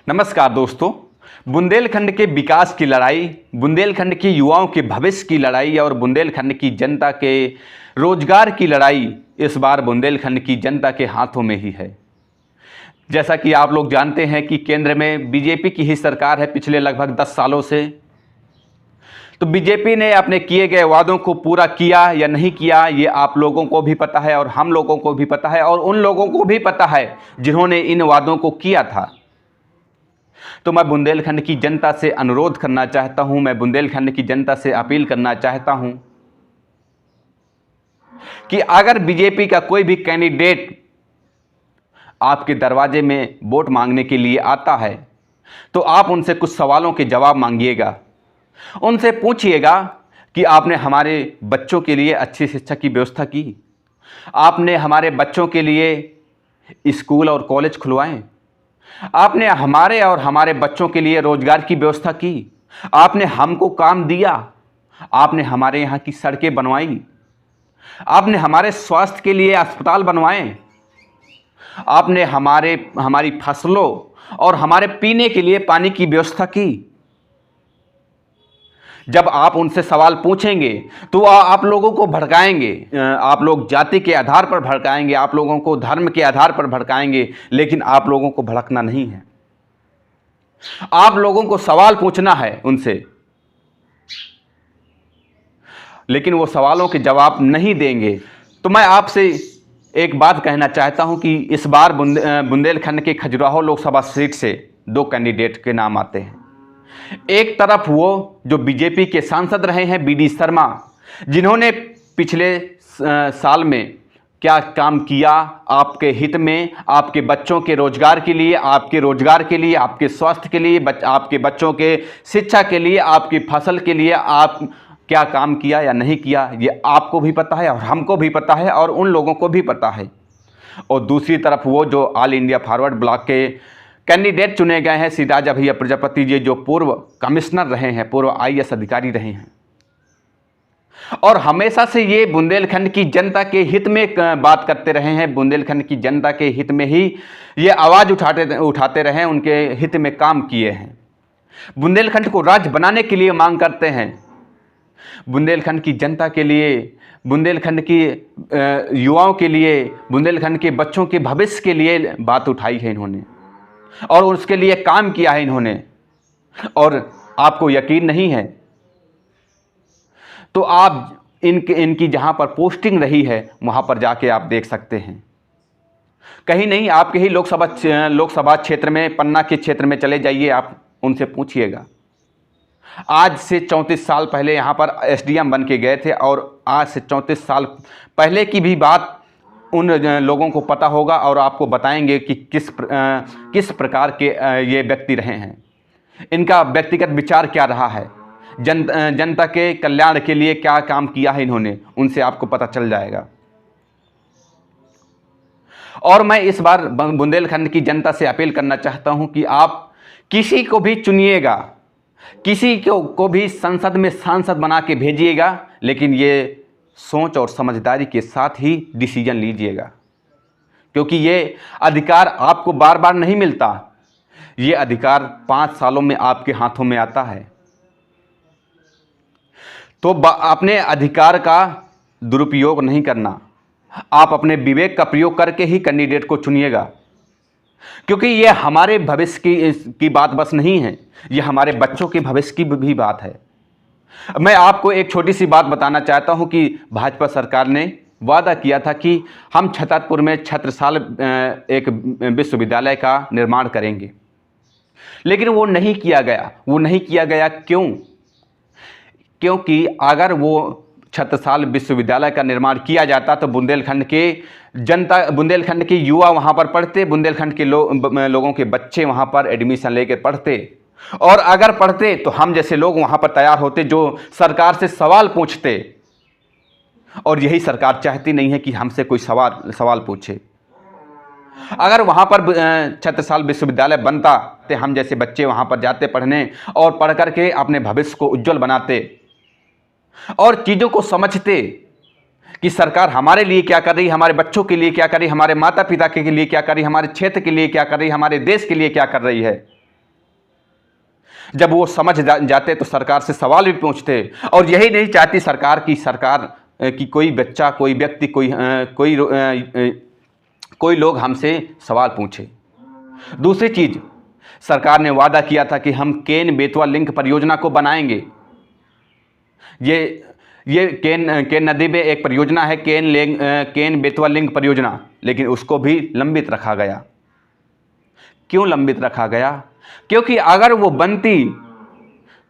नमस्कार दोस्तों। बुंदेलखंड के विकास की लड़ाई, बुंदेलखंड के युवाओं के भविष्य की लड़ाई और बुंदेलखंड की जनता के रोजगार की लड़ाई इस बार बुंदेलखंड की जनता के हाथों में ही है। जैसा कि आप लोग जानते हैं कि केंद्र में बीजेपी की ही सरकार है पिछले लगभग 10 सालों से। तो बीजेपी ने अपने किए गए वादों को पूरा किया या नहीं किया, ये आप लोगों को भी पता है और हम लोगों को भी पता है और उन लोगों को भी पता है जिन्होंने इन वादों को किया था। तो मैं बुंदेलखंड की जनता से अनुरोध करना चाहता हूं, मैं बुंदेलखंड की जनता से अपील करना चाहता हूं कि अगर बीजेपी का कोई भी कैंडिडेट आपके दरवाजे में वोट मांगने के लिए आता है तो आप उनसे कुछ सवालों के जवाब मांगिएगा। उनसे पूछिएगा कि आपने हमारे बच्चों के लिए अच्छी शिक्षा की व्यवस्था की, आपने हमारे बच्चों के लिए स्कूल और कॉलेज खुलवाए, आपने हमारे और हमारे बच्चों के लिए रोजगार की व्यवस्था की, आपने हमको काम दिया, आपने हमारे यहाँ की सड़कें बनवाई, आपने हमारे स्वास्थ्य के लिए अस्पताल बनवाए, आपने हमारी फसलों और हमारे पीने के लिए पानी की व्यवस्था की। जब आप उनसे सवाल पूछेंगे तो आप लोगों को भड़काएंगे, आप लोग जाति के आधार पर भड़काएंगे, आप लोगों को धर्म के आधार पर भड़काएंगे, लेकिन आप लोगों को भड़कना नहीं है। आप लोगों को सवाल पूछना है उनसे, लेकिन वो सवालों के जवाब नहीं देंगे। तो मैं आपसे एक बात कहना चाहता हूं कि इस बार बुंदेलखंड के खजुराहो लोकसभा सीट से 2 कैंडिडेट के नाम आते हैं। एक तरफ वो जो बीजेपी के सांसद रहे हैं बीडी शर्मा, जिन्होंने पिछले साल में क्या काम किया आपके हित में, आपके बच्चों के रोजगार के लिए, आपके रोजगार के लिए, आपके स्वास्थ्य के लिए, आपके बच्चों के शिक्षा के लिए, आपकी फसल के लिए आप क्या काम किया या नहीं किया, ये आपको भी पता है और हमको भी पता है और उन लोगों को भी पता है। और दूसरी तरफ वो जो ऑल इंडिया फॉरवर्ड ब्लॉक के कैंडिडेट चुने गए हैं सिराजा भैया प्रजापति जी, जो पूर्व कमिश्नर रहे हैं, पूर्व आईएएस अधिकारी रहे हैं और हमेशा से ये बुंदेलखंड की जनता के हित में बात करते रहे हैं, बुंदेलखंड की जनता के हित में ही ये आवाज़ उठाते रहे, उनके हित में काम किए हैं। बुंदेलखंड को राज्य बनाने के लिए मांग करते हैं, बुंदेलखंड की जनता के लिए, बुंदेलखंड की युवाओं के लिए, बुंदेलखंड के बच्चों के भविष्य के लिए बात उठाई है इन्होंने और उसके लिए काम किया है इन्होंने। और आपको यकीन नहीं है तो आप इनकी जहां पर पोस्टिंग रही है वहां पर जाके आप देख सकते हैं। कहीं नहीं, आपके ही लोकसभा क्षेत्र में, पन्ना के क्षेत्र में चले जाइए, आप उनसे पूछिएगा। आज से 34 साल पहले यहाँ पर एसडीएम बन के गए थे और आज से 34 साल पहले की भी बात उन लोगों को पता होगा और आपको बताएंगे कि किस प्रकार के ये व्यक्ति रहे हैं, इनका व्यक्तिगत विचार क्या रहा है, जनता के कल्याण के लिए क्या काम किया है इन्होंने, उनसे आपको पता चल जाएगा। और मैं इस बार बुंदेलखंड की जनता से अपील करना चाहता हूं कि आप किसी को भी चुनिएगा, किसी को भी संसद में सांसद बना के भेजिएगा, लेकिन ये सोच और समझदारी के साथ ही डिसीजन लीजिएगा, क्योंकि ये अधिकार आपको बार बार नहीं मिलता। ये अधिकार 5 सालों में आपके हाथों में आता है। तो अपने अधिकार का दुरुपयोग नहीं करना, आप अपने विवेक का प्रयोग करके ही कैंडिडेट को चुनिएगा, क्योंकि ये हमारे भविष्य की बात बस नहीं है, ये हमारे बच्चों के भविष्य की भी बात है। मैं आपको एक छोटी सी बात बताना चाहता हूं कि भाजपा सरकार ने वादा किया था कि हम छतरपुर में छत्रसाल एक विश्वविद्यालय का निर्माण करेंगे, लेकिन वो नहीं किया गया। वो नहीं किया गया क्यों? क्योंकि अगर वो छत्रसाल विश्वविद्यालय का निर्माण किया जाता तो बुंदेलखंड के जनता, बुंदेलखंड के युवा वहाँ पर पढ़ते, बुंदेलखंड के लोगों के बच्चे वहाँ पर एडमिशन लेकर पढ़ते, और अगर पढ़ते तो हम जैसे लोग वहाँ पर तैयार होते जो सरकार से सवाल पूछते। और यही सरकार चाहती नहीं है कि हमसे कोई सवाल पूछे। अगर वहाँ पर छत्रसाल विश्वविद्यालय बनता तो हम जैसे बच्चे वहाँ पर जाते पढ़ने और पढ़ करके अपने भविष्य को उज्जवल बनाते और चीज़ों को समझते कि सरकार हमारे लिए क्या कर रही, हमारे बच्चों के लिए क्या कर रही, हमारे माता पिता के लिए क्या कर रही, हमारे क्षेत्र के लिए क्या कर रही, हमारे देश के लिए क्या कर रही है। जब वो समझ जाते तो सरकार से सवाल भी पूछते, और यही नहीं चाहती सरकार कि कोई बच्चा, कोई व्यक्ति, कोई लोग हमसे सवाल पूछे। दूसरी चीज़, सरकार ने वादा किया था कि हम केन बेतवा लिंक परियोजना को बनाएंगे। ये केन नदी में एक परियोजना है, केन बेतवा लिंक परियोजना, लेकिन उसको भी लंबित रखा गया। क्यों लंबित रखा गया? क्योंकि अगर वो बनती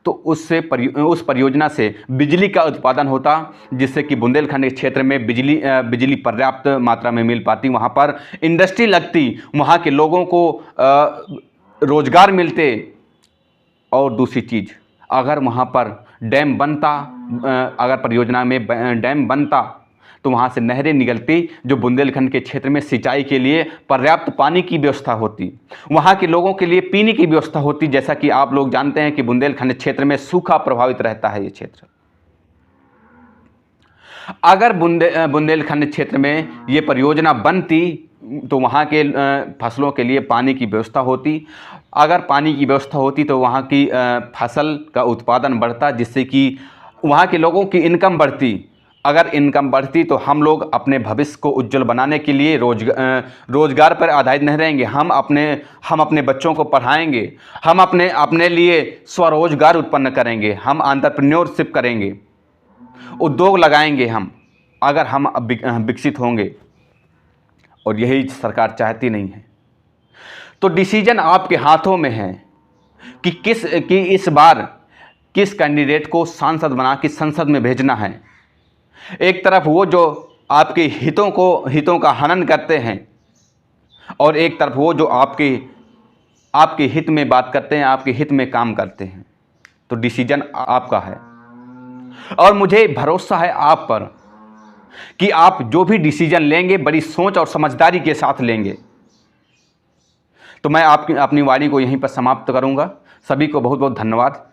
तो उस परियोजना से बिजली का उत्पादन होता, जिससे कि बुंदेलखंड के क्षेत्र में बिजली पर्याप्त मात्रा में मिल पाती, वहाँ पर इंडस्ट्री लगती, वहाँ के लोगों को रोजगार मिलते। और दूसरी चीज़, अगर वहाँ पर डैम बनता, अगर परियोजना में डैम बनता तो वहाँ से नहरें निकलती, जो बुंदेलखंड के क्षेत्र में सिंचाई के लिए पर्याप्त पानी की व्यवस्था होती, वहाँ के लोगों के लिए पीने की व्यवस्था होती। जैसा कि आप लोग जानते हैं कि बुंदेलखंड क्षेत्र में सूखा प्रभावित रहता है ये क्षेत्र। अगर बुंदेलखंड क्षेत्र में ये परियोजना बनती तो वहाँ के फसलों के लिए पानी की व्यवस्था होती। अगर पानी की व्यवस्था होती तो वहाँ की फसल का उत्पादन बढ़ता, जिससे कि वहाँ के लोगों की इनकम बढ़ती। अगर इनकम बढ़ती तो हम लोग अपने भविष्य को उज्जवल बनाने के लिए रोजगार पर आधारित नहीं रहेंगे। हम अपने बच्चों को पढ़ाएंगे, हम अपने लिए स्वरोजगार उत्पन्न करेंगे, हम एंटरप्रेन्योरशिप करेंगे, उद्योग लगाएंगे हम, अगर हम विकसित होंगे। और यही सरकार चाहती नहीं है। तो डिसीजन आपके हाथों में है कि इस बार किस कैंडिडेट को सांसद बना के संसद में भेजना है। एक तरफ वो जो आपके हितों का हनन करते हैं, और एक तरफ वो जो आपके हित में बात करते हैं, आपके हित में काम करते हैं। तो डिसीजन आपका है, और मुझे भरोसा है आप पर कि आप जो भी डिसीजन लेंगे बड़ी सोच और समझदारी के साथ लेंगे। तो मैं अपनी वाणी को यहीं पर समाप्त करूंगा। सभी को बहुत बहुत धन्यवाद।